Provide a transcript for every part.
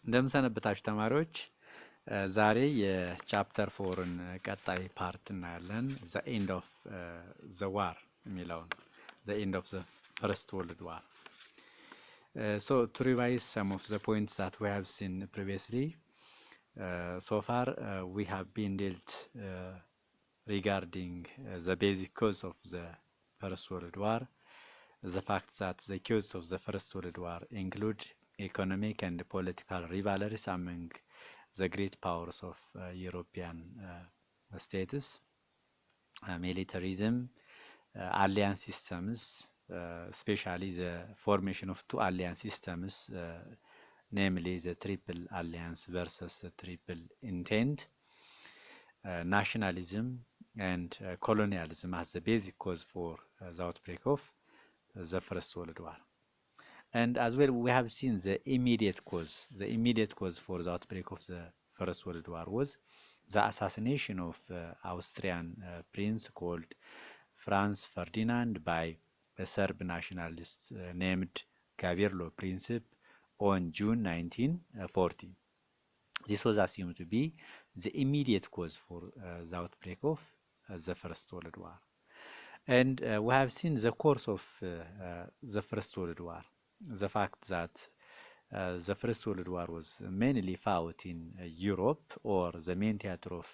እንደምሰነበታችሁ ተማሪዎች ዛሬ የቻፕተር 4ን ቀጣይ ፓርት እናያለን። the end of the war የሚለውን the end of the first world war. So to revise some of the points that we have seen previously, so far we have been dealt regarding the basic cause of the First World War, the fact that the cause of the First World War include economic and political rivalries among the great powers of European states, militarism, alliance systems, especially the formation of two alliance systems, namely the Triple Alliance versus the Triple Entente, nationalism and colonialism as the basic cause for the outbreak of the First World War. And as well, we have seen the immediate cause. The immediate cause for the outbreak of the First World War was the assassination of Austrian prince called Franz Ferdinand by a Serb nationalist named Gavrilo Princip on June 1940. This was assumed to be the immediate cause for the outbreak of the First World War. And we have seen the course of the First World War. The fact that the First World War was mainly fought in Europe, or the main theater of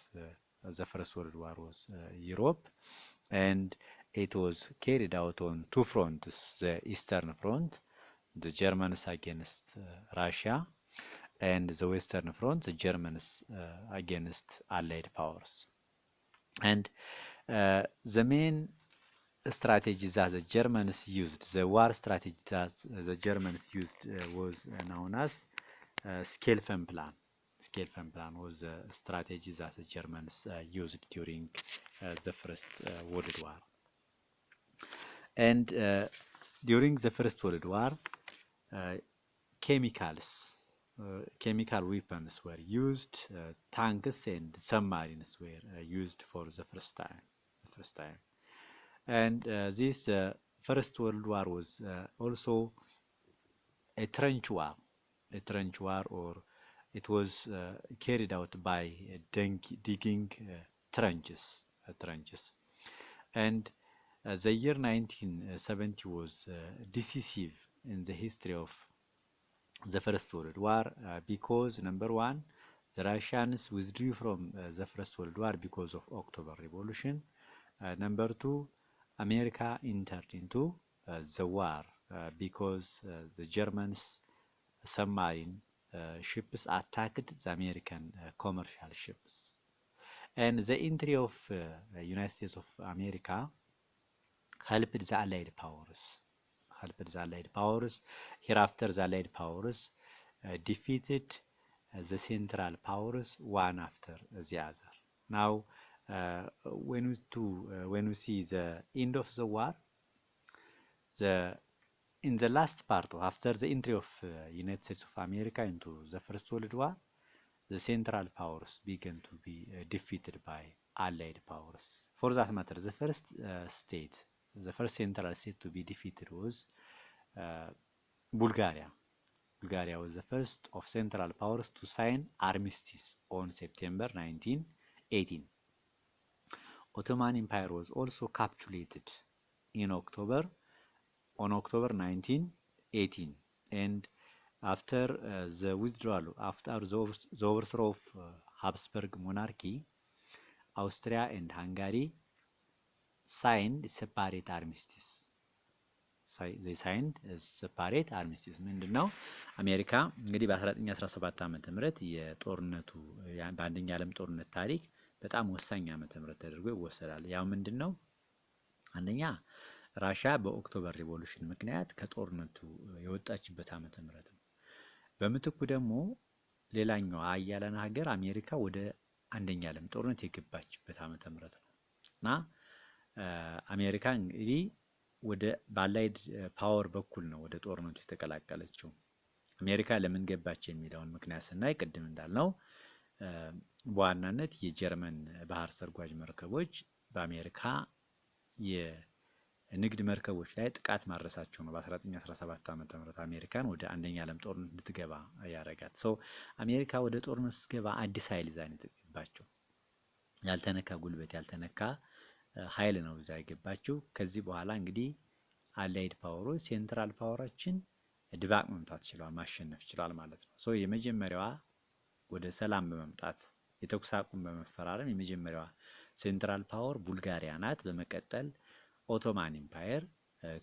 the First World War was Europe, and it was carried out on two fronts: the Eastern Front, the Germans against Russia, and the Western Front, the Germans against Allied powers. And the main strategy that the Germans used, the war strategy that the Germans used was known as Schelfenplan. Schelfenplan was the strategy that the Germans used during the First World War. And during the First World War, chemical weapons were used, tanks and submarines were used for the first time. And this First World War was also a trench war, or it was carried out by digging trenches. And the year 1970 was decisive in the history of the First World War because, number one, the Russians withdrew from the First World War because of October Revolution. Number two, America entered into the war because the Germans submarine ships attacked the American commercial ships. And the entry of United States of America helped the Allied powers. Hereafter, the Allied powers defeated the Central powers one after the other. Now, when we see the end of the war, in the last part, after the entry of United States of America into the First World War, the Central powers began to be defeated by Allied powers. For that matter, the first Central state to be defeated was Bulgaria. Bulgaria was the first of Central powers to sign armistice on September 1918. Ottoman Empire was also capitulated on October 1918, and after the withdrawal, after the overthrow of Habsburg monarchy, Austria and Hungary signed separate armistice. They signed separate armistice. ምንድን ነው? አሜሪካ እንግዲህ በ1917 ዓመተ ምህረት የጦርነቱ በአንደኛ ዓለም ጦርነት ታሪክ በጣም ወሳኝ ዓመተ ምህረት ተደርጎ ይወሰዳል። ያው ምንድነው? አንደኛ ራሽያ በኦክቶበር ሪቮሉሽን ምክንያት ከጦርነቱ የወጣችበት ዓመተ ምህረት ነው። በምትኩ ደግሞ ሌላኛው አያለን ሀገር አሜሪካ ወደ አንደኛ ዓለም ጦርነት የገባችበት ዓመተ ምህረት ነው እና አሜሪካ እንግዲህ ወደ ባላይድ ፓወር በኩል ነው ወደ ጦርነቱ የተቀላቀለችው። አሜሪካ ለምን ገባች የሚለውን ምክንያት ስናይ ቅድም እንዳልነው በዋናነት የጀርመን ባህር ሰርጓጅ መርከቦች በአሜሪካ ንግድ መርከቦች ላይ ጥቃት ማድረሳቸው ነው በ1917 ዓመተ ምህረት አሜሪካን ወደ አንደኛ ዓለም ጦርነት እንድትገባ ያደረጋት። አሜሪካ ወደ ጦርነት ስትገባ አዲስ ኃይል ይዛ ነው የገባችው። ያልተነካ ጉልበት ያልተነካ ኃይል ነው እዛ የገባችው። ከዚህ በኋላ እንግዲህ አላይድ ፓወሮች ሴንትራል ፓወሮችን ድባቅ መምታት ችለዋል፣ ማሸነፍ ችለዋል ማለት ነው። የመጀመሪያዋ ወደ ሰላም በመምጣት የተኩስ አቁም በመፈራረም የመጀመሪያዋ ሴንትራል ፓወር ቡልጋሪያ ናት። በመቀጠል ኦቶማን ኢምፓየር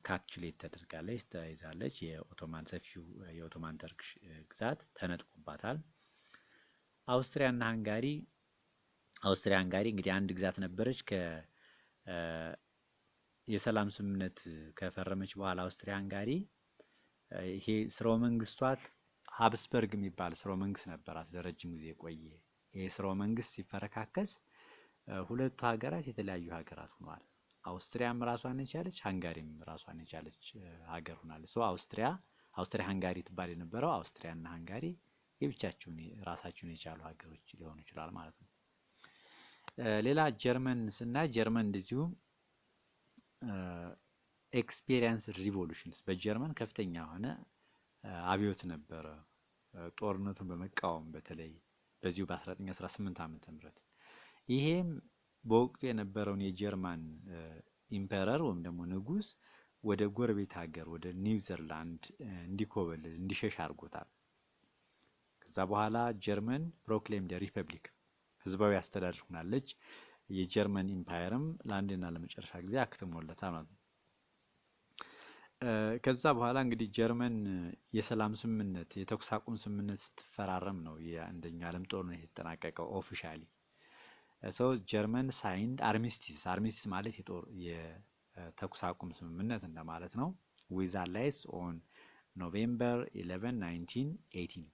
ካፕቹሌት ተደርጋለች፣ ተይዛለች። የኦቶማን ሰፊው የኦቶማን ተርክሽ ግዛት ተነጥቆባታል። አውስትሪያና ሃንጋሪ እንግዲህ አንድ ግዛት ነበረች። የሰላም ስምምነት ከፈረመች በኋላ አውስትሪያ ሃንጋሪ ይሄ ስርወ መንግስቷት ሀብስበርግ የሚባል ስርወ መንግስት ነበራት ለረጅም ጊዜ ቆየ። ይሄ ስርወ መንግስት ሲፈረካከስ ሁለቱ ሀገራት የተለያዩ ሀገራት ሆነዋል። አውስትሪያም ራሷን የቻለች ሃንጋሪም ራሷን የቻለች ሀገር ሆናለች። አውስትሪያ ሃንጋሪ ትባል የነበረው አውስትሪያና ሃንጋሪ የብቻቸውን ራሳቸውን የቻሉ ሀገሮች ሊሆኑ ይችላል ማለት ነው። ሌላ ጀርመን ስናይ ጀርመን እንደዚሁ ኤክስፔሪየንስ ሪቮሉሽንስ በጀርመን ከፍተኛ የሆነ አብዮት ነበረ። ጦርነቱን በመቃወም በተለይ በዚሁ በ1918 ዓመተ ምህረት ይሄም በወቅቱ የነበረውን የጀርመን ኢምፐረር ወይም ደግሞ ንጉስ ወደ ጎረቤት ሀገር ወደ ኒውዚላንድ እንዲኮበልል እንዲሸሽ አድርጎታል። ከዛ በኋላ ጀርመን ፕሮክሌምድ ሪፐብሊክ ህዝባዊ አስተዳደር ሆናለች። የጀርመን ኢምፓየርም ለአንድና ለመጨረሻ ጊዜ አክትሞለታል ማለት ነው። ከዛ በኋላ እንግዲህ ጀርመን የሰላም ስምምነት የተኩስ አቁም ስምምነት ስትፈራረም ነው የአንደኛ ዓለም ጦርነት የተጠናቀቀው ኦፊሻሊ። ጀርመን ሳይንድ አርሚስቲስ ማለት የተኩስ አቁም ስምምነት እንደማለት ነው። ዊዝ አላይስ ኦን ኖቬምበር 11 1918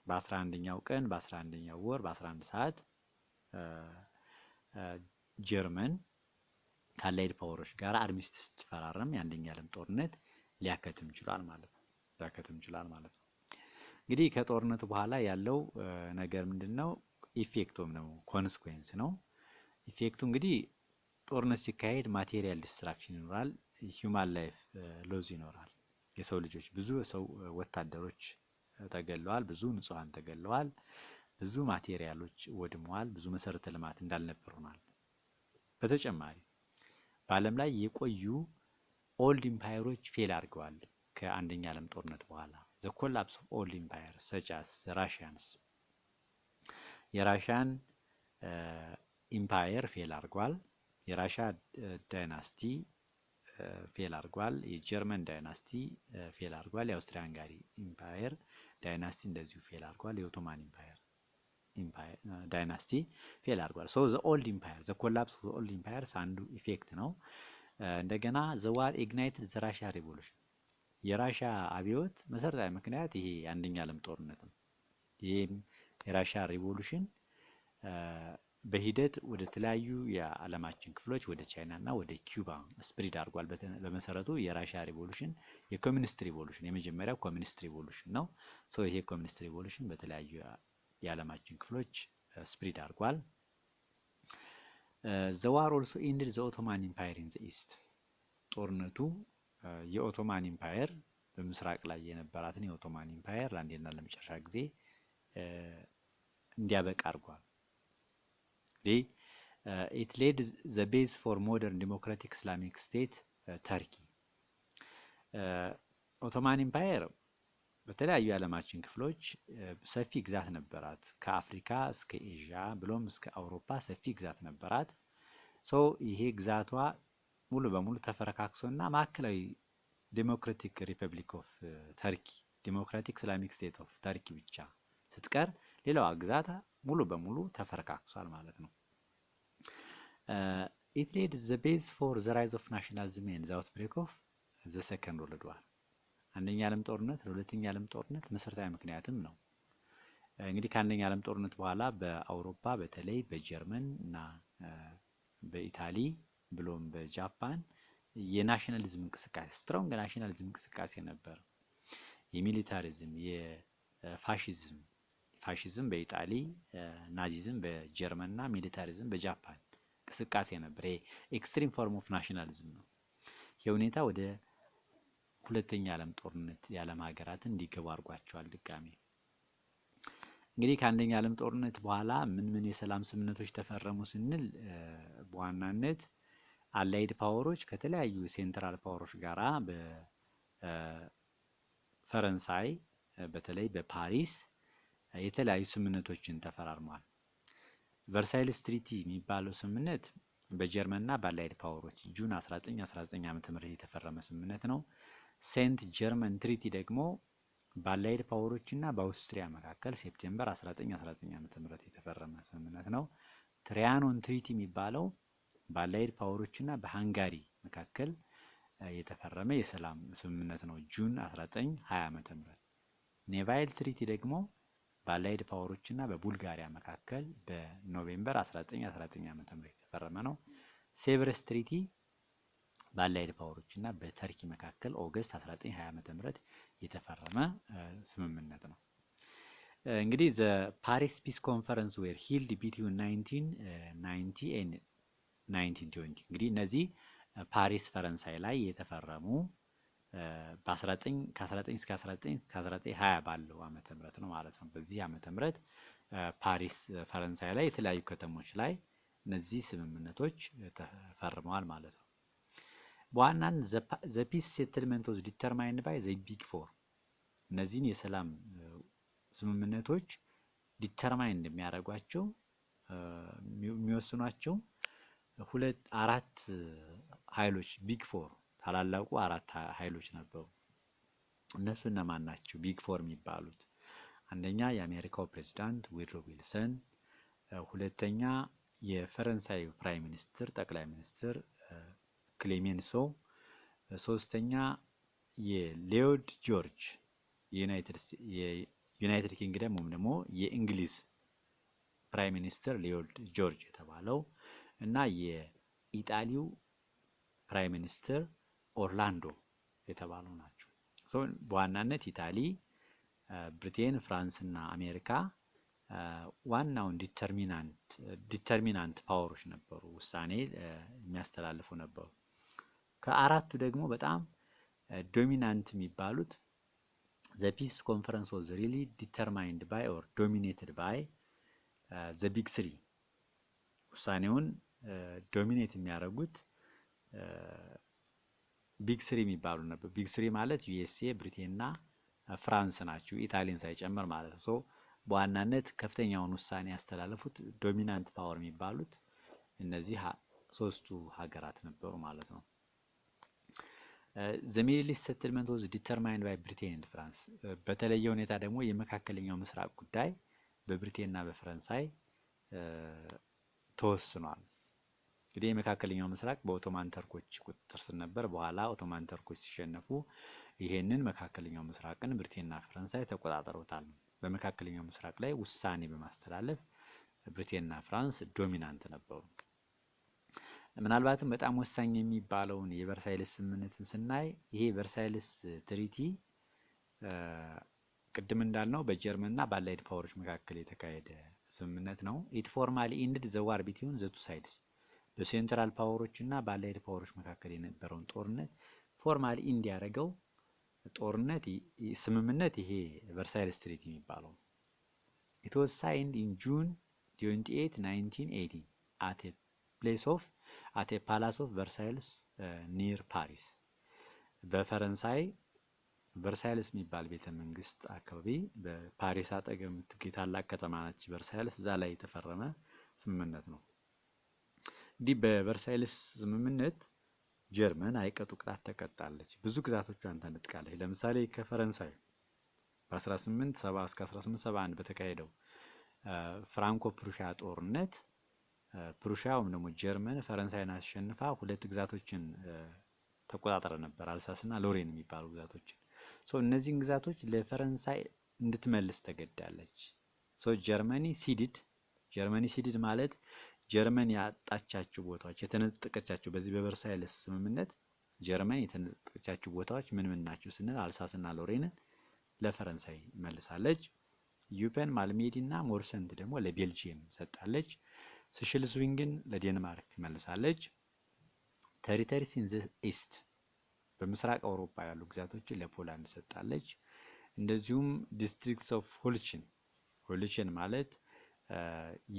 በ11ኛው ቀን በ11ኛው ወር በ11 ሰዓት ጀርመን ከአላይድ ፓወሮች ጋር አርሚስቲስ ስትፈራረም የአንደኛ ዓለም ጦርነት ሊያከትም ይችላል ማለት ነው። እንግዲህ ከጦርነቱ በኋላ ያለው ነገር ምንድነው? ኢፌክት ወይም ነው ኮንስኩዌንስ ነው። ኢፌክቱ እንግዲህ ጦርነት ሲካሄድ ማቴሪያል ዲስትራክሽን ይኖራል፣ ሂውማን ላይፍ ሎዝ ይኖራል። የሰው ልጆች ብዙ ሰው ወታደሮች ተገለዋል፣ ብዙ ንጹሃን ተገለዋል፣ ብዙ ማቴሪያሎች ወድመዋል፣ ብዙ መሰረተ ልማት እንዳልነበር ሆኗል። በተጨማሪ በዓለም ላይ የቆዩ ኦልድ ኢምፓየሮች ፌል አድርገዋል። ከአንደኛ ዓለም ጦርነት በኋላ ዘ ኮላፕስ ኦፍ ኦልድ ኢምፓየር ሰቻስ ራሽያንስ የራሽያን ኢምፓየር ፌል አድርጓል። የራሻ ዳይናስቲ ፌል አድርጓል። የጀርመን ዳይናስቲ ፌል አድርጓል። የአውስትሪያ ሃንጋሪ ኢምፓየር ዳይናስቲ እንደዚሁ ፌል አድርጓል። የኦቶማን ኢምፓየር ዳይናስቲ ፌል አድርጓል። ዘ ኦልድ ኢምፓየር ዘ ኮላፕስ ኦፍ ኦልድ ኢምፓየርስ አንዱ ኢፌክት ነው። እንደገና ዘ ዋር ኢግናይትድ ዘ ራሻ ሪቮሉሽን የራሻ አብዮት መሰረታዊ ምክንያት ይሄ የአንደኛ ዓለም ጦርነት ነው። ይሄም የራሻ ሪቮሉሽን በሂደት ወደ ተለያዩ የዓለማችን ክፍሎች ወደ ቻይና እና ወደ ኩባ ስፕሪድ አድርጓል። በመሰረቱ የራሻ ሪቮሉሽን የኮሚኒስት ሪቮሉሽን የመጀመሪያው ኮሚኒስት ሪቮሉሽን ነው። ይሄ ኮሚኒስት ሪቮሉሽን በተለያዩ የዓለማችን ክፍሎች ስፕሪድ አድርጓል። ዘ ዋር ኦልሶ ኢንድድ ዘ ኦቶማን ኢምፓየር ኢን ዘ ኢስት ጦርነቱ የኦቶማን ኢምፓየር በምስራቅ ላይ የነበራትን የኦቶማን ኢምፓየር ለአንዴና ለመጨረሻ ጊዜ እንዲያበቃ አድርጓል። ኢት ሌድ ዘ ቤዝ ፎር ሞደርን ዲሞክራቲክ ኢስላሚክ ስቴት ተርኪ። ኦቶማን ኢምፓየር በተለያዩ የዓለማችን ክፍሎች ሰፊ ግዛት ነበራት። ከአፍሪካ እስከ ኤዥያ ብሎም እስከ አውሮፓ ሰፊ ግዛት ነበራት። ይሄ ግዛቷ ሙሉ በሙሉ ተፈረካክሶና ማዕከላዊ ዴሞክራቲክ ሪፐብሊክ ኦፍ ተርኪ ዴሞክራቲክ ኢስላሚክ ስቴት ኦፍ ተርኪ ብቻ ስትቀር ሌላዋ ግዛት ሙሉ በሙሉ ተፈረካክሷል ማለት ነው። ኢት ሌድ ዘ ቤዝ ፎር ዘ ራይዝ ኦፍ ናሽናሊዝም ኤንድ ዘ አውትብሬክ ኦፍ ዘ ሰከንድ ወርልድ ዋር አንደኛ ዓለም ጦርነት ለሁለተኛ ዓለም ጦርነት መሰረታዊ ምክንያትም ነው። እንግዲህ ከአንደኛ ዓለም ጦርነት በኋላ በአውሮፓ በተለይ በጀርመን እና በኢታሊ ብሎም በጃፓን የናሽናሊዝም እንቅስቃሴ ስትሮንግ ናሽናሊዝም እንቅስቃሴ ነበር። የሚሊታሪዝም ፋሺዝም በኢጣሊ ናዚዝም በጀርመን እና ሚሊታሪዝም በጃፓን እንቅስቃሴ ነበር። ይሄ ኤክስትሪም ፎርም ኦፍ ናሽናሊዝም ነው። ይህ ሁኔታ ወደ ሁለተኛ ዓለም ጦርነት የዓለም ሀገራትን እንዲገቡ አድርጓቸዋል። ድጋሚ እንግዲህ ከአንደኛ ዓለም ጦርነት በኋላ ምን የሰላም ስምምነቶች ተፈረሙ ስንል በዋናነት አላይድ ፓወሮች ከተለያዩ ሴንትራል ፓወሮች ጋራ በፈረንሳይ በተለይ በፓሪስ የተለያዩ ስምምነቶችን ተፈራርመዋል። ቨርሳይልስ ትሪቲ የሚባለው ስምምነት በጀርመንና በአላይድ ፓወሮች ጁን 1919 ዓ.ም የተፈረመ ስምምነት ነው። ሴንት ጀርመን ትሪቲ ደግሞ በአላይድ ፓወሮች እና በአውስትሪያ መካከል ሴፕቴምበር 1919 ዓ.ም የተፈረመ ስምምነት ነው። ትሪያኖን ትሪቲ የሚባለው በአላይድ ፓወሮች እና በሃንጋሪ መካከል የተፈረመ የሰላም ስምምነት ነው ጁን 1920 ዓ.ም። ኔቫይል ትሪቲ ደግሞ በአላይድ ፓወሮች እና በቡልጋሪያ መካከል በኖቬምበር 1919 ዓ.ም የተፈረመ ነው። ሴቨረስ ትሪቲ በአላይድ ፓወሮች እና በተርኪ መካከል ኦገስት 1920 ዓ.ም የተፈረመ ስምምነት ነው። እንግዲህ ዘ ፓሪስ ፒስ ኮንፈረንስ ዌር ሂልድ ቢትዊን 1990 ኤንድ 1920 እንግዲህ እነዚህ ፓሪስ ፈረንሳይ ላይ የተፈረሙ ከ19 እስከ 1920 ባለው ዓመተ ምህረት ነው ማለት ነው። በዚህ ዓመተ ምህረት ፓሪስ ፈረንሳይ ላይ የተለያዩ ከተሞች ላይ እነዚህ ስምምነቶች ተፈርመዋል ማለት ነው። በዋናነት ዘ ፒስ ሴትልመንት ዋዝ ዲተርማይንድ ባይ ዘ ቢግ ፎር። እነዚህን የሰላም ስምምነቶች ዲተርማይንድ የሚያደርጓቸው የሚወስኗቸው አራት ኃይሎች ቢግ ፎር ታላላቁ አራት ኃይሎች ነበሩ። እነሱ እነማን ናቸው? ቢግ ፎር የሚባሉት አንደኛ የአሜሪካው ፕሬዝዳንት ውድሮ ዊልሰን፣ ሁለተኛ የፈረንሳይ ፕራይም ሚኒስትር ጠቅላይ ሚኒስትር ክሌሜንሶ፣ ሶስተኛ የሊዮድ ጆርጅ የዩናይትድ ኪንግደም ወይም ደግሞ የእንግሊዝ ፕራይም ሚኒስትር ሊዮድ ጆርጅ የተባለው እና የኢጣሊው ፕራይም ሚኒስትር ኦርላንዶ የተባለው ናቸው። በዋናነት ኢታሊ፣ ብሪቴን፣ ፍራንስ እና አሜሪካ ዋናውን ዲተርሚናንት ፓወሮች ነበሩ፣ ውሳኔ የሚያስተላልፉ ነበሩ። ከአራቱ ደግሞ በጣም ዶሚናንት የሚባሉት ዘ ፒስ ኮንፈረንስ ዋዝ ሪሊ ዲተርማይንድ ባይ ኦር ዶሚኔትድ ባይ ዘ ቢግ ስሪ። ውሳኔውን ዶሚኔት የሚያደርጉት ቢግ ስሪ የሚባሉ ነበር። ቢግ ስሪ ማለት ዩኤስኤ፣ ብሪቴን እና ፍራንስ ናቸው፣ ኢታሊን ሳይጨምር ማለት ነው። በዋናነት ከፍተኛውን ውሳኔ ያስተላለፉት ዶሚናንት ፓወር የሚባሉት እነዚህ ሶስቱ ሀገራት ነበሩ ማለት ነው። ዘ ሚድል ኢስት ሴትልመንት ዋዝ ዲተርማይንድ ባይ ብሪቴን ኤንድ ፍራንስ። በተለየ ሁኔታ ደግሞ የመካከለኛው ምስራቅ ጉዳይ በብሪቴን እና በፈረንሳይ ተወስኗል። እንግዲህ የመካከለኛው ምስራቅ በኦቶማን ተርኮች ቁጥጥር ስር ነበር። በኋላ ኦቶማን ተርኮች ሲሸነፉ ይሄንን መካከለኛው ምስራቅን ብሪቴንና ፈረንሳይ ተቆጣጠሩታል። በመካከለኛው ምስራቅ ላይ ውሳኔ በማስተላለፍ ብሪቴንና ፍራንስ ዶሚናንት ነበሩ። ምናልባትም በጣም ወሳኝ የሚባለውን የቨርሳይልስ ስምምነትን ስናይ ይሄ ቨርሳይልስ ትሪቲ ቅድም እንዳልነው በጀርመንና በአላይድ ፓወሮች መካከል የተካሄደ ስምምነት ነው። ኢት ፎርማሊ ኢንድድ ዘ ዋር ቢትዊን ዘ ቱ ሳይድስ። በሴንትራል ፓወሮች እና በአላይድ ፓወሮች መካከል የነበረውን ጦርነት ፎርማሊ ኢንድ ያደረገው ስምምነት ይሄ ቨርሳይልስ ትሪቲ የሚባለው ኢት ዋዝ ሳይንድ ኢን ጁን 28 1980 አት ኤ ፓላስ ኦፍ ቨርሳይልስ ኒር ፓሪስ። በፈረንሳይ ቨርሳይልስ የሚባል ቤተ መንግስት አካባቢ በፓሪስ አጠገብ የምትገኝ ታላቅ ከተማ ነች ቨርሳይልስ። እዛ ላይ የተፈረመ ስምምነት ነው። እንዲህ በቨርሳይልስ ስምምነት ጀርመን አይቀጡ ቅጣት ተቀጣለች። ብዙ ግዛቶቿን ተነጥቃለች። ለምሳሌ ከፈረንሳይ በ1870 እስከ 1871 በተካሄደው ፍራንኮ ፕሩሺያ ጦርነት ፕሩሺያ ወይም ደግሞ ጀርመን ፈረንሳይን አሸንፋ ሁለት ግዛቶችን ተቆጣጠረ ነበር፣ አልሳስና ሎሬን የሚባሉ ግዛቶችን። እነዚህን ግዛቶች ለፈረንሳይ እንድትመልስ ተገዳለች። ጀርመኒ ሲድድ ማለት ጀርመን ያጣቻቸው ቦታዎች የተነጠቀቻቸው፣ በዚህ በቨርሳይልስ ስምምነት ጀርመን የተነጠቀቻቸው ቦታዎች ምን ናቸው ስንል አልሳስና ሎሬንን ለፈረንሳይ መልሳለች። ዩፐን፣ ማልሜዲ እና ሞርሰንት ደግሞ ለቤልጂየም ሰጣለች። ስሽልስዊንግን ለዴንማርክ መልሳለች። ቴሪተሪስ ኢን ዘ ኢስት በምስራቅ አውሮፓ ያሉ ግዛቶችን ለፖላንድ ሰጣለች። እንደዚሁም ዲስትሪክትስ ኦፍ ሆልችን ማለት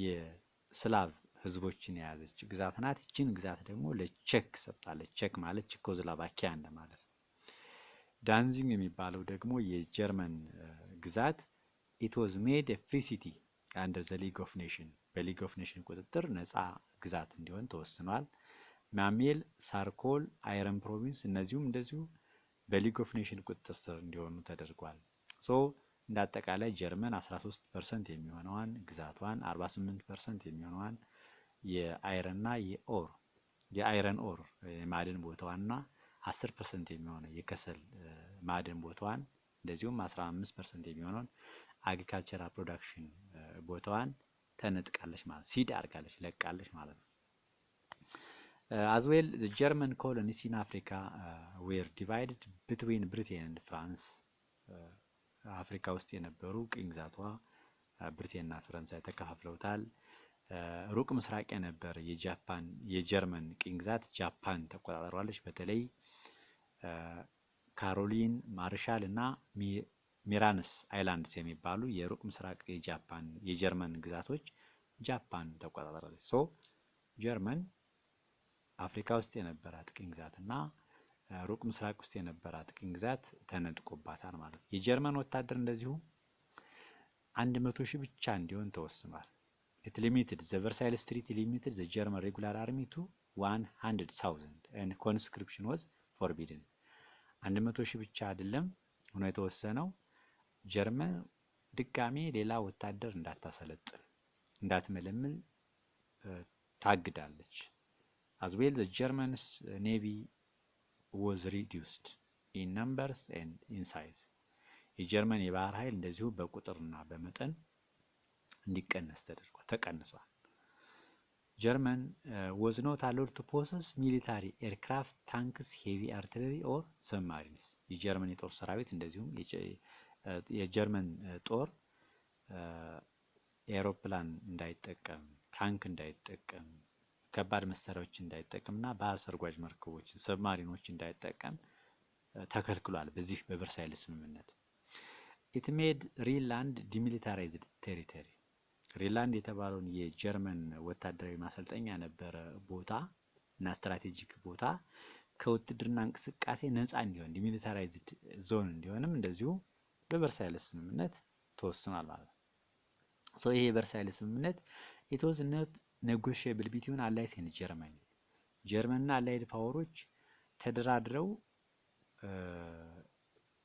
የስላቭ ህዝቦችን የያዘች ግዛት ናት። ይችን ግዛት ደግሞ ለቼክ ሰጣለች። ቼክ ማለት ቼኮስሎቫኪያ እንደማለት ነው። ዳንዚግ የሚባለው ደግሞ የጀርመን ግዛት ኢት ዋዝ ሜድ ኤ ፍሪ ሲቲ አንደር ዘ ሊግ ኦፍ ኔሽን በሊግ ኦፍ ኔሽን ቁጥጥር ነፃ ግዛት እንዲሆን ተወስኗል። ማሜል፣ ሳርኮል፣ አይረን ፕሮቪንስ እነዚሁም እንደዚሁ በሊግ ኦፍ ኔሽን ቁጥጥር ስር እንዲሆኑ ተደርጓል። ሶ እንደ አጠቃላይ ጀርመን 13% የሚሆነዋን ግዛቷን 48% የሚሆነዋን የአይረን ኦር የማዕድን ቦታዋንና 10% የሚሆነው የከሰል ማዕድን ቦታዋን እንደዚሁም 15% የሚሆነውን አግሪካልቸራል ፕሮዳክሽን ቦታዋን ተነጥቃለች ማለት ሲድ አድርጋለች ለቃለች ማለት ነው። as well the German colonies in Africa were divided between Britain and France አፍሪካ ውስጥ የነበሩ ቅኝ ግዛቷ ብሪቴንና ፈረንሳይ ተከፋፍለውታል። ሩቅ ምስራቅ የነበረ የጀርመን ቅኝ ግዛት ጃፓን ተቆጣጥራለች። በተለይ ካሮሊን፣ ማርሻል እና ሚራንስ አይላንድስ የሚባሉ የሩቅ ምስራቅ የጀርመን ግዛቶች ጃፓን ተቆጣጥራለች። ሶ ጀርመን አፍሪካ ውስጥ የነበራት ቅኝ ግዛት እና ሩቅ ምስራቅ ውስጥ የነበራት ቅኝ ግዛት ተነጥቆባታል ማለት ነው። የጀርመን ወታደር እንደዚሁ 100,000 ብቻ እንዲሆን ተወስኗል። it limited the Versailles Treaty limited the German regular army to 100,000 and conscription was forbidden 100,000 ብቻ አይደለም ሆኖ የተወሰነው ጀርመን ድጋሜ ሌላ ወታደር እንዳታሰለጥን እንዳትመለምል ታግዳለች። as well the Germans navy was reduced in numbers and in size የጀርመን የባህር ኃይል እንደዚሁ በቁጥርና በመጠን እንዲቀነስ ተቀንሷል። ጀርመን was not allowed to possess military aircraft, tanks, heavy artillery or submarines የጀርመን የጦር ሰራዊት እንደዚሁም የጀርመን ጦር ኤሮፕላን እንዳይጠቀም፣ ታንክ እንዳይጠቀም፣ ከባድ መሳሪያዎች እንዳይጠቀምና ባህር ሰርጓጅ መርከቦች ሰብማሪኖች እንዳይጠቀም ተከልክሏል በዚህ በቨርሳይል ስምምነት። it made Rhineland demilitarized territory ሪንላንድ የተባለውን የጀርመን ወታደራዊ ማሰልጠኛ ነበረ ቦታ እና ስትራቴጂክ ቦታ ከውትድርና እንቅስቃሴ ነፃ እንዲሆን ዲሚሊታራይዝድ ዞን እንዲሆንም እንደዚሁ በቨርሳይል ስምምነት ተወስኗል ማለት ነው። ሶ ይሄ የቨርሳይል ስምምነት it was not negotiable between allies and Germany ጀርመንና አላይድ ፓወሮች ተደራድረው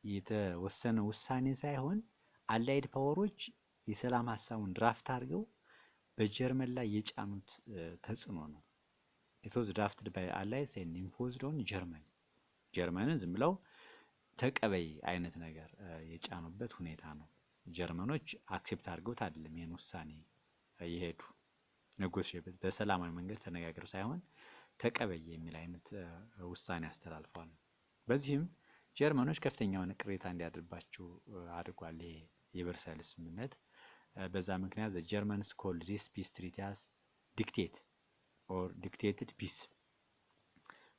የተወሰነ ውሳኔ ሳይሆን አላይድ ፓወሮች የሰላም ሐሳቡን ድራፍት አድርገው በጀርመን ላይ የጫኑት ተጽዕኖ ነው። it was drafted by allies and imposed on Germany ጀርመንን ዝም ብለው ተቀበይ አይነት ነገር የጫኑበት ሁኔታ ነው። ጀርመኖች አክሴፕት አድርገውት አይደለም ይሄን ውሳኔ የሄዱ ኔጎሺዬት በሰላማዊ መንገድ ተነጋግረው ሳይሆን ተቀበይ የሚል አይነት ውሳኔ አስተላልፈዋል። በዚህም ጀርመኖች ከፍተኛውን ቅሬታ እንዲያድርባቸው አድርጓል ይሄ የቨርሳይል ስምምነት። በዛ ምክንያት the Germans called this peace treaty as dictate or dictated peace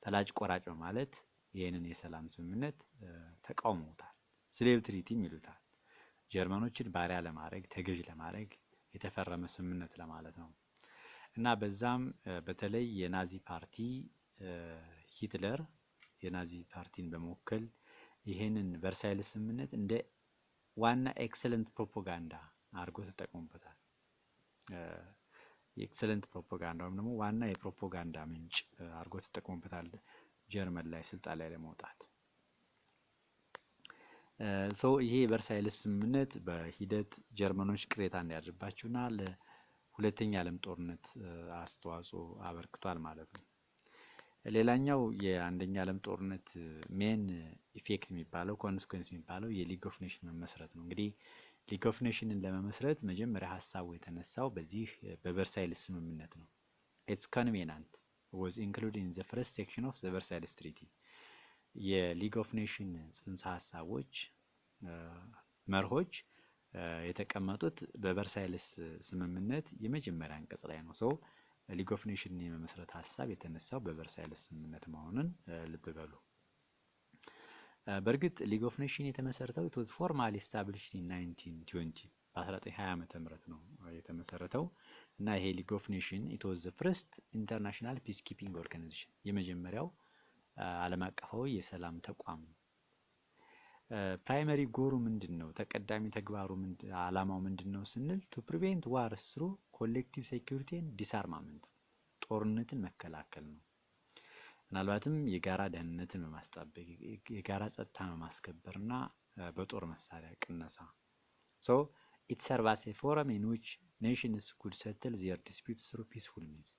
ፈላጭ ቆራጭ ማለት ይሄንን የሰላም ስምምነት ተቃውመውታል። ስሌቭ ትሪቲ ይሉታል። ጀርመኖችን ባሪያ ለማድረግ ተገዥ ለማድረግ የተፈረመ ስምምነት ለማለት ነው። እና በዛም በተለይ የናዚ ፓርቲ ሂትለር የናዚ ፓርቲን በመወከል ይሄንን ቨርሳይል ስምምነት እንደ ዋና ኤክሰለንት ፕሮፓጋንዳ አድርጎ ተጠቅሞበታል። ኤክሰለንት ፕሮፓጋንዳ ወይም ደግሞ ዋና የፕሮፓጋንዳ ምንጭ አድርጎ ተጠቅሞበታል ጀርመን ላይ ስልጣን ላይ ለመውጣት። ይሄ ቨርሳይል ስምምነት በሂደት ጀርመኖች ቅሬታ እንዲያድርባቸውና ለሁለተኛ ዓለም ጦርነት አስተዋጽኦ አበርክቷል ማለት ነው። ሌላኛው የአንደኛ ዓለም ጦርነት ሜን ኢፌክት የሚባለው ኮንሲኩዌንስ የሚባለው የሊግ ኦፍ ኔሽን መመስረት ነው። እንግዲህ ሊግ ኦፍ ኔሽንን ለመመስረት መጀመሪያ ሀሳቡ የተነሳው በዚህ በቨርሳይል ስምምነት ነው። ኢትስ ኮንቬናንት was included in the first section of the Versailles Treaty የሊግ ኦፍ ኔሽን ጽንሰ ሀሳቦች መርሆች የተቀመጡት በቨርሳይልስ ስምምነት የመጀመሪያ አንቀጽ ላይ ነው። ሊግ ኦፍ ኔሽን የመመስረት ሀሳብ የተነሳው በቨርሳይልስ ስምምነት መሆኑን ልብ በሉ። በእርግጥ ሊግ ኦፍ ኔሽን የተመሰረተው it was formally established in 1920 በ1920 ዓመተ ምህረት ነው የተመሰረተው እና ይሄ ሊግ ኦፍ ኔሽን it was the first international peacekeeping organization የመጀመሪያው ዓለም አቀፋዊ የሰላም ተቋም። ፕራይመሪ ጎሩ ምንድነው? ተቀዳሚ ተግባሩ ዓላማው ምንድነው ስንል to prevent wars through collective security and disarmament ጦርነትን መከላከል ነው። ምናልባትም የጋራ ደህንነትን በማስጠበቅ የጋራ ጸጥታን በማስከበርና በጦር መሳሪያ ቅነሳ። so it serves as a forum in which nations could settle their disputes through peaceful means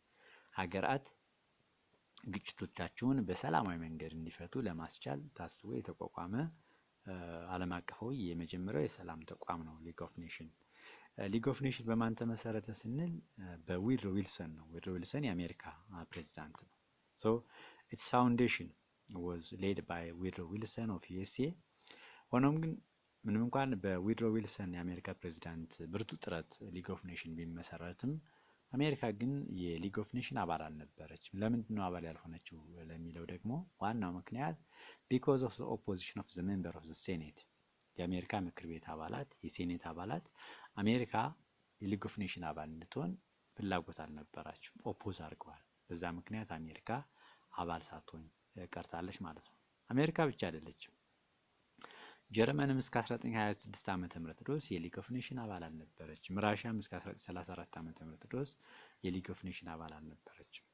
ሀገራት ግጭቶቻቸውን በሰላማዊ መንገድ እንዲፈቱ ለማስቻል ታስቦ የተቋቋመ ዓለም አቀፋዊ የመጀመሪያው የሰላም ተቋም ነው ሊግ ኦፍ ኔሽን። ሊግ ኦፍ ኔሽን በማን ተመሰረተ ስንል በዊድሮ ዊልሰን ነው። ዊድሮ ዊልሰን የአሜሪካ ፕሬዝዳንት ነው። so its foundation was laid by ዊድሮ ዊልሰን of USA። ሆኖም ግን ምንም እንኳን በዊድሮ ዊልሰን የአሜሪካ ፕሬዝዳንት ብርቱ ጥረት ሊግ ኦፍ ኔሽን ቢመሰረትም አሜሪካ ግን የሊግ ኦፍ ኔሽን አባል አልነበረችም። ለምንድን ነው አባል ያልሆነችው ለሚለው ደግሞ ዋናው ምክንያት because of the opposition of the member of the Senate የአሜሪካ ምክር ቤት አባላት የሴኔት አባላት አሜሪካ የሊግ ኦፍ ኔሽን አባል እንድትሆን ፍላጎት አልነበራቸው፣ ኦፖዝ አድርገዋል። በዛ ምክንያት አሜሪካ አባል ሳትሆን ቀርታለች ማለት ነው። አሜሪካ ብቻ አይደለችም። ጀርመንም እስከ 1926 ዓመተ ምህረት ድረስ የሊግ ኦፍ ኔሽን አባል አልነበረችም። ራሽያም እስከ 1934 ዓመተ ምህረት ድረስ የሊግ ኦፍ ኔሽን አባል አልነበረችም።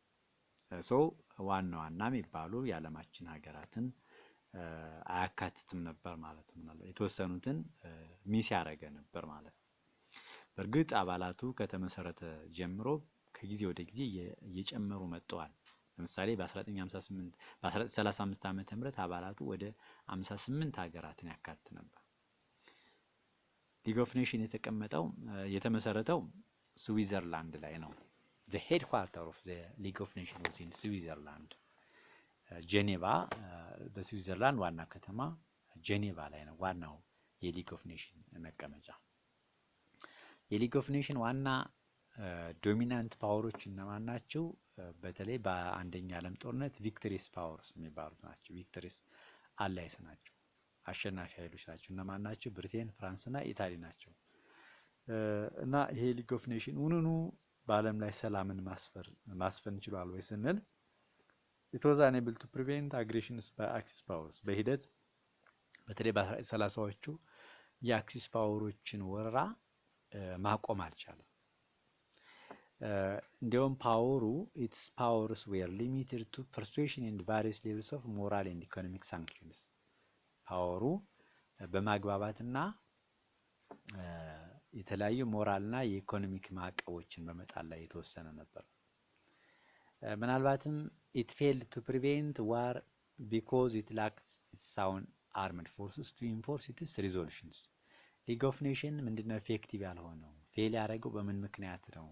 ዋና የሚባሉ የዓለማችን ሀገራትን አያካትትም ነበር ማለት ነው። የተወሰኑትን ሚስ ያደረገ ነበር ማለት ነው። በእርግጥ አባላቱ ከተመሰረተ ጀምሮ ከጊዜ ወደ ጊዜ እየጨመሩ መጥተዋል። ለምሳሌ በ1935 ዓመተ ምህረት አባላቱ ወደ 58 ሀገራትን ያካትት ነበር። ሊግ ኦፍ ኔሽን የተመሰረተው ስዊዘርላንድ ላይ ነው። the headquarter of the League of Nations was in Switzerland ጄኔቫ በስዊዘርላንድ ዋና ከተማ ጄኔቫ ላይ ነው ዋናው የሊግ ኦፍ ኔሽን መቀመጫ። የሊግ ኦፍ ኔሽን ዋና ዶሚናንት ፓወሮች እነማን ናቸው? በተለይ በአንደኛ ዓለም ጦርነት ቪክቶሪየስ ፓወርስ የሚባሉት ናቸው። ቪክቶሪየስ አላይስ ናቸው፣ አሸናፊ ኃይሎች ናቸው። እነማን ናቸው? ብሪቴን፣ ፍራንስ እና ኢታሊ ናቸው። እና ይሄ ሊግ ኦፍ ኔሽን ውኑኑ በዓለም ላይ ሰላምን ማስፈን ችሏል ወይ ስንል it was unable to prevent aggressions by Axis powers በሂደት በተለይ በ30ዎቹ የአክሲስ ፓወሮችን ወረራ ማቆም አልቻለም። እንዲያውም its powers were limited to persuasion and various levels of moral and economic sanctions ፓወሩ በማግባባትና የተለያዩ ሞራልና የኢኮኖሚክ ማዕቀቦችን በመጣል ላይ የተወሰነ ነበር። ምናልባትም it failed to prevent war because it lacked its sound armed forces to enforce its resolutions ሊግ ኦፍ ኔሽን ምንድነው ኢፌክቲቭ ያልሆነው ፌል ያደረገው በምን ምክንያት ነው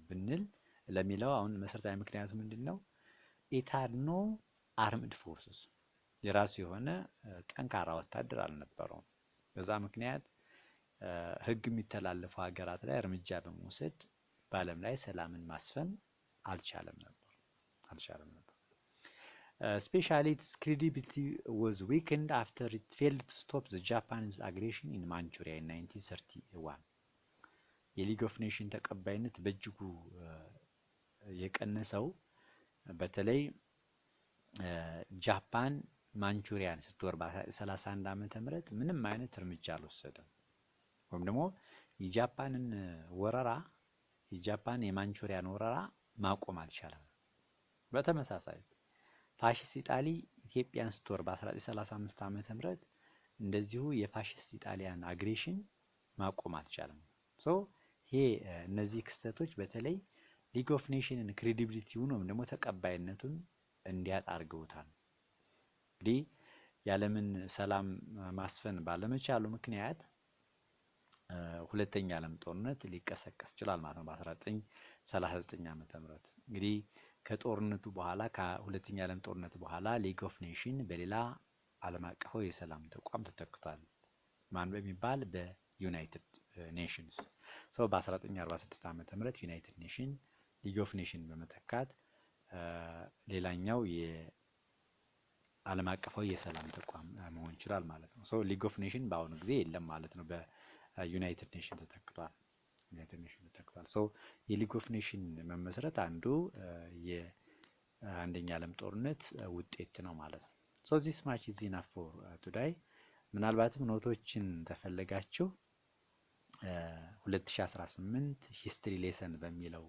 ብንል ለሚለው አሁን መሰረታዊ ምክንያቱ ምንድነው? it had no armed forces የራሱ የሆነ ጠንካራ ወታደር አልነበረውም። በዛ ምክንያት ህግ የሚተላለፉ ሀገራት ላይ እርምጃ በመውሰድ በዓለም ላይ ሰላምን ማስፈን አልቻለም ነበር። Especially its credibility was weakened after it failed to stop the Japanese aggression in Manchuria in 1931 የሊግ ኦፍ ኔሽን ተቀባይነት በእጅጉ የቀነሰው በተለይ ጃፓን ማንቹሪያን ስትወር በ31 ዓመተ ምህረት ምንም አይነት እርምጃ አልወሰደም። ወይም ደግሞ የጃፓን የማንቹሪያን ወረራ ማቆም አልቻለም። በተመሳሳይ ፋሺስት ኢጣሊ ኢትዮጵያን ስትወር በ1935 ዓመተ ምህረት እንደዚሁ የፋሺስት ኢጣሊያን አግሬሽን ማቆም አልቻለም። እነዚህ ክስተቶች በተለይ ሊግ ኦፍ ኔሽንን ክሬዲቢሊቲውን ወይም ደግሞ ተቀባይነቱን እንዲያጣ አድርገውታል። እንግዲህ የዓለምን ሰላም ማስፈን ባለመቻሉ ምክንያት ሁለተኛ ዓለም ጦርነት ሊቀሰቀስ ይችላል ማለት ነው በ1939 ዓመተ ምህረት። እንግዲህ ከጦርነቱ በኋላ ከሁለተኛ ዓለም ጦርነት በኋላ ሊግ ኦፍ ኔሽን በሌላ ዓለም አቀፋዊ የሰላም ተቋም ተተክቷል። ማን በሚባል በዩናይትድ ኔሽንስ በ1946 ዓመተ ምህረት ዩናይትድ ኔሽን ሊግ ኦፍ ኔሽን በመተካት ሌላኛው ዓለም አቀፋዊ የሰላም ተቋም መሆን ይችላል ማለት ነው። ሶ ሊግ ኦፍ ኔሽን በአሁኑ ጊዜ የለም ማለት ነው። በዩናይትድ ኔሽን ተተክቷል። ሶ የሊግ ኦፍ ኔሽን መመስረት አንዱ የአንደኛ ዓለም ጦርነት ውጤት ነው ማለት ነው። ሶ ዚስ ማች ኢዝ ኢናፍ ፎር ቱዳይ። ምናልባትም ኖቶችን ተፈለጋችሁ 2018 ሂስትሪ ሌሰን በሚለው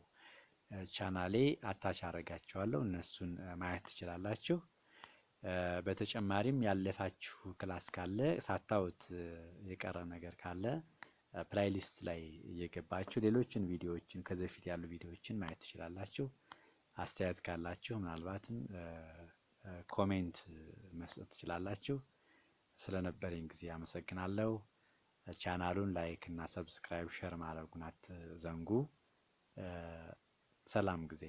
ቻናሌ አታች አረጋቸዋለሁ። እነሱን ማየት ትችላላችሁ። በተጨማሪም ያለፋችሁ ክላስ ካለ ሳታውት የቀረ ነገር ካለ ፕላይሊስት ላይ እየገባችሁ ሌሎችን ቪዲዮዎችን ከዚህ በፊት ያሉ ቪዲዮዎችን ማየት ትችላላችሁ። አስተያየት ካላችሁ ምናልባትም ኮሜንት መስጠት ትችላላችሁ። ስለነበረኝ ጊዜ አመሰግናለሁ። ቻናሉን ላይክ እና ሰብስክራይብ ሼር ማድረጉን አትዘንጉ። ሰላም ጊዜ